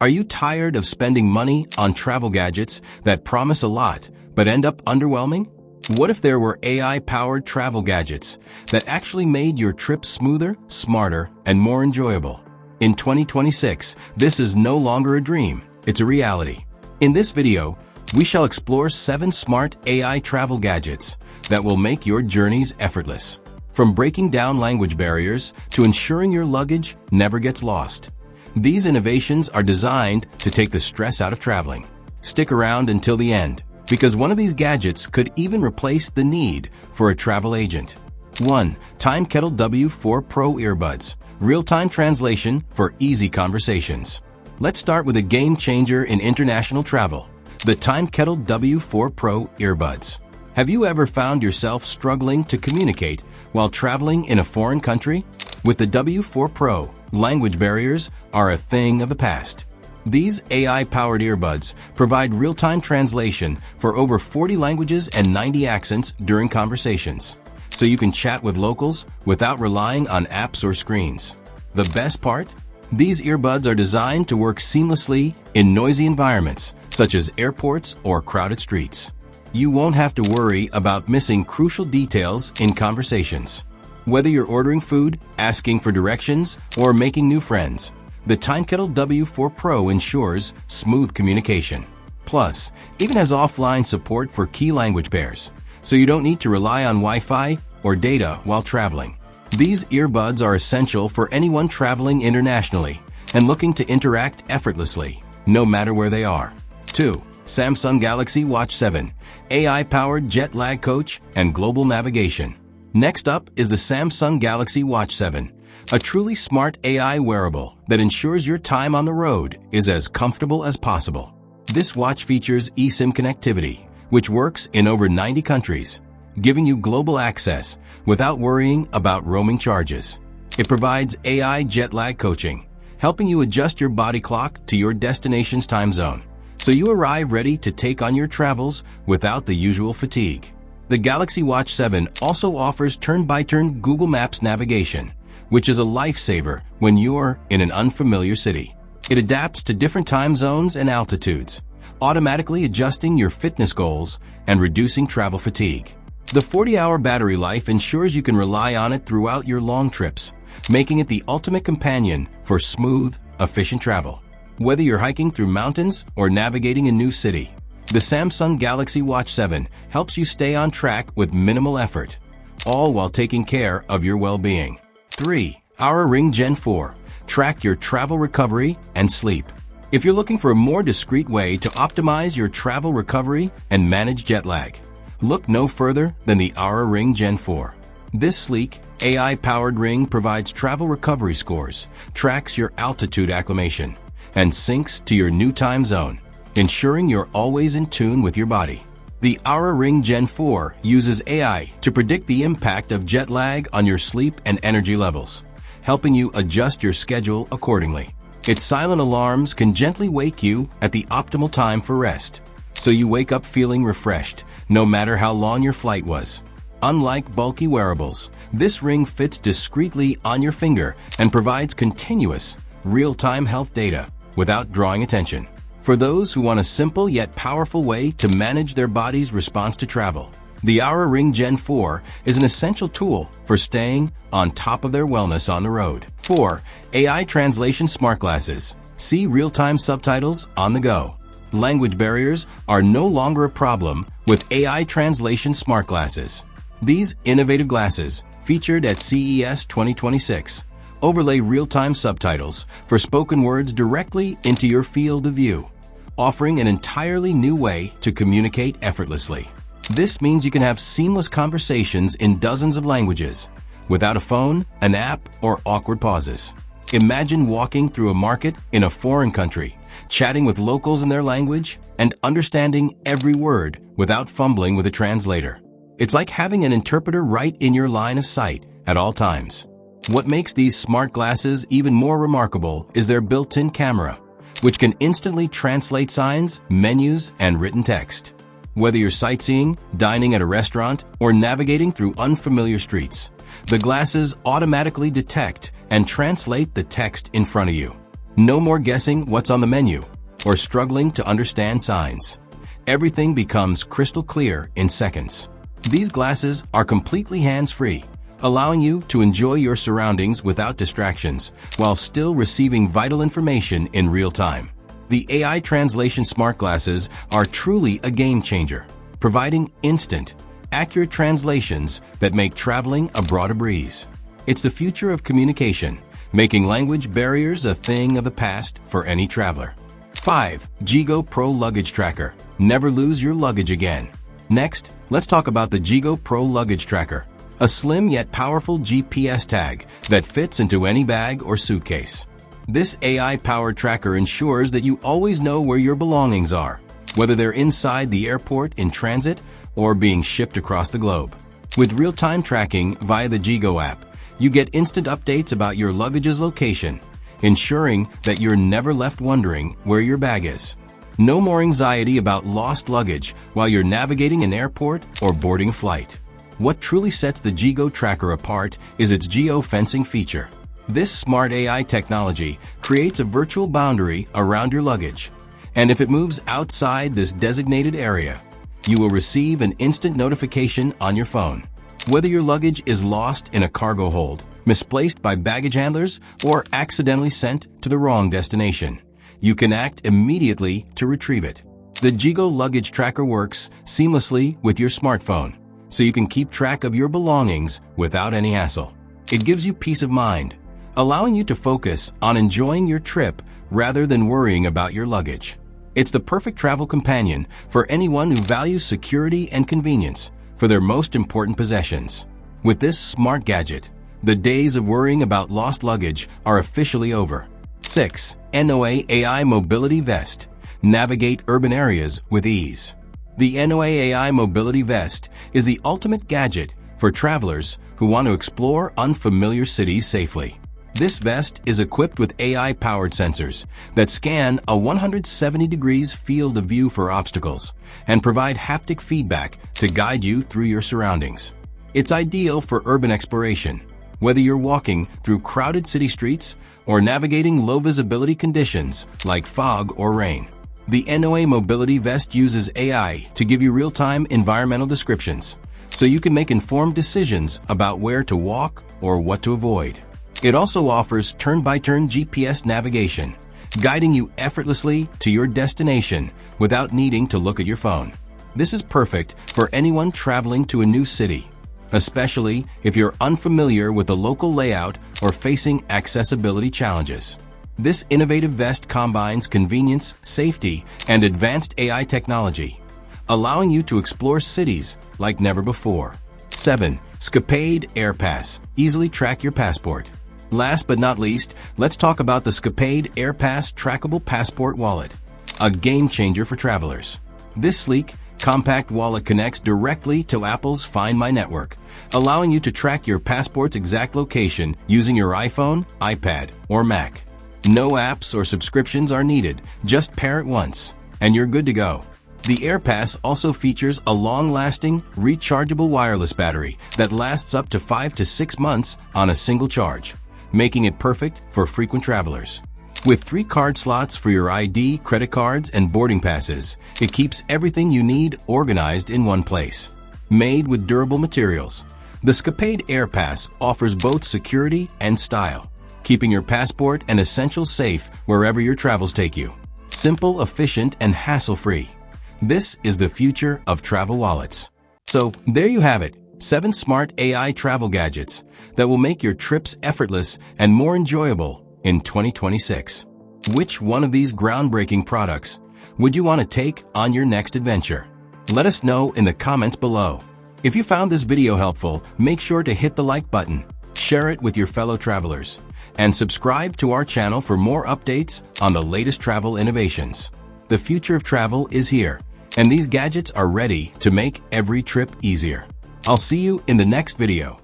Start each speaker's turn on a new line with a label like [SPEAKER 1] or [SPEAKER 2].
[SPEAKER 1] Are you tired of spending money on travel gadgets that promise a lot but end up underwhelming? What if there were AI-powered travel gadgets that actually made your trip smoother, smarter, and more enjoyable? In 2026, this is no longer a dream, it's a reality. In this video, we shall explore 7 smart AI travel gadgets that will make your journeys effortless. From breaking down language barriers to ensuring your luggage never gets lost. These innovations are designed to take the stress out of traveling. Stick around until the end, because one of these gadgets could even replace the need for a travel agent. 1. Kettle W4 Pro Earbuds. Real-time translation for easy conversations. Let's start with a game changer in international travel. The Kettle W4 Pro Earbuds. Have you ever found yourself struggling to communicate while traveling in a foreign country? With the W4 Pro, language barriers are a thing of the past. These AI-powered earbuds provide real-time translation for over 40 languages and 90 accents during conversations, so you can chat with locals without relying on apps or screens. The best part? These earbuds are designed to work seamlessly in noisy environments, such as airports or crowded streets. You won't have to worry about missing crucial details in conversations. Whether you're ordering food, asking for directions, or making new friends, the Kettle W4 Pro ensures smooth communication. Plus, even has offline support for key language pairs, so you don't need to rely on Wi-Fi or data while traveling. These earbuds are essential for anyone traveling internationally and looking to interact effortlessly, no matter where they are. 2. Samsung Galaxy Watch 7, AI-powered jet lag coach and global navigation. Next up is the Samsung Galaxy Watch 7, a truly smart AI wearable that ensures your time on the road is as comfortable as possible. This watch features eSIM connectivity, which works in over 90 countries, giving you global access without worrying about roaming charges. It provides AI jet lag coaching, helping you adjust your body clock to your destination's time zone, so you arrive ready to take on your travels without the usual fatigue. The Galaxy Watch 7 also offers turn-by-turn Google Maps navigation, which is a lifesaver when you're in an unfamiliar city. It adapts to different time zones and altitudes, automatically adjusting your fitness goals and reducing travel fatigue. The 40-hour battery life ensures you can rely on it throughout your long trips, making it the ultimate companion for smooth, efficient travel. Whether you're hiking through mountains or navigating a new city, the Samsung Galaxy Watch 7 helps you stay on track with minimal effort, all while taking care of your well-being. 3. Oura Ring Gen 4. Track your travel recovery and sleep. If you're looking for a more discreet way to optimize your travel recovery and manage jet lag, look no further than the Oura Ring Gen 4. This sleek, AI-powered ring provides travel recovery scores, tracks your altitude acclimation, and syncs to your new time zone, ensuring you're always in tune with your body. The Oura Ring Gen 4 uses AI to predict the impact of jet lag on your sleep and energy levels, helping you adjust your schedule accordingly. Its silent alarms can gently wake you at the optimal time for rest, so you wake up feeling refreshed, no matter how long your flight was. Unlike bulky wearables, this ring fits discreetly on your finger and provides continuous, real-time health data without drawing attention. For those who want a simple yet powerful way to manage their body's response to travel, the Oura Ring Gen 4 is an essential tool for staying on top of their wellness on the road. 4. AI Translation Smart Glasses. See real-time subtitles on the go. Language barriers are no longer a problem with AI Translation Smart Glasses. These innovative glasses, featured at CES 2026, overlay real-time subtitles for spoken words directly into your field of view, offering an entirely new way to communicate effortlessly. This means you can have seamless conversations in dozens of languages, without a phone, an app, or awkward pauses. Imagine walking through a market in a foreign country, chatting with locals in their language, and understanding every word without fumbling with a translator. It's like having an interpreter right in your line of sight at all times. What makes these smart glasses even more remarkable is their built-in camera, which can instantly translate signs, menus, and written text. Whether you're sightseeing, dining at a restaurant, or navigating through unfamiliar streets, the glasses automatically detect and translate the text in front of you. No more guessing what's on the menu or struggling to understand signs. Everything becomes crystal clear in seconds. These glasses are completely hands-free, allowing you to enjoy your surroundings without distractions while still receiving vital information in real time. The AI translation smart glasses are truly a game changer, providing instant, accurate translations that make traveling abroad a breeze. It's the future of communication, making language barriers a thing of the past for any traveler. 5. Jigo Pro Luggage Tracker. Never lose your luggage again. Next, let's talk about the Jigo Pro Luggage Tracker, a slim yet powerful GPS tag that fits into any bag or suitcase. This AI-powered tracker ensures that you always know where your belongings are, whether they're inside the airport, in transit, or being shipped across the globe. With real-time tracking via the Jigo app, you get instant updates about your luggage's location, ensuring that you're never left wondering where your bag is. No more anxiety about lost luggage while you're navigating an airport or boarding a flight. What truly sets the Jigo tracker apart is its geo-fencing feature. This smart AI technology creates a virtual boundary around your luggage, and if it moves outside this designated area, you will receive an instant notification on your phone. Whether your luggage is lost in a cargo hold, misplaced by baggage handlers, or accidentally sent to the wrong destination, you can act immediately to retrieve it. The Jigo luggage tracker works seamlessly with your smartphone, so you can keep track of your belongings without any hassle. It gives you peace of mind, allowing you to focus on enjoying your trip rather than worrying about your luggage. It's the perfect travel companion for anyone who values security and convenience for their most important possessions. With this smart gadget, the days of worrying about lost luggage are officially over. 6. NOA AI Mobility Vest. Navigate urban areas with ease. The NOA AI Mobility Vest is the ultimate gadget for travelers who want to explore unfamiliar cities safely. This vest is equipped with AI-powered sensors that scan a 170 degrees field of view for obstacles and provide haptic feedback to guide you through your surroundings. It's ideal for urban exploration, whether you're walking through crowded city streets or navigating low-visibility conditions like fog or rain. The NOA Mobility Vest uses AI to give you real-time environmental descriptions, so you can make informed decisions about where to walk or what to avoid. It also offers turn-by-turn GPS navigation, guiding you effortlessly to your destination without needing to look at your phone. This is perfect for anyone traveling to a new city, especially if you're unfamiliar with the local layout or facing accessibility challenges. This innovative vest combines convenience, safety, and advanced AI technology, allowing you to explore cities like never before. 7. Scapade AirPass. Easily track your passport. Last but not least, let's talk about the Scapade AirPass trackable passport wallet, a game changer for travelers. This sleek, compact wallet connects directly to Apple's Find My network, allowing you to track your passport's exact location using your iPhone, iPad, or Mac. No apps or subscriptions are needed, just pair it once, and you're good to go. The AirPass also features a long-lasting, rechargeable wireless battery that lasts up to 5 to 6 months on a single charge, making it perfect for frequent travelers. With 3 card slots for your ID, credit cards, and boarding passes, it keeps everything you need organized in one place. Made with durable materials, the Scapade AirPass offers both security and style, keeping your passport and essentials safe wherever your travels take you. Simple, efficient, and hassle-free. This is the future of travel wallets. So, there you have it. 7 smart AI travel gadgets that will make your trips effortless and more enjoyable in 2026. Which one of these groundbreaking products would you want to take on your next adventure? Let us know in the comments below. If you found this video helpful, make sure to hit the like button, share it with your fellow travelers, and subscribe to our channel for more updates on the latest travel innovations. The future of travel is here, and these gadgets are ready to make every trip easier. I'll see you in the next video.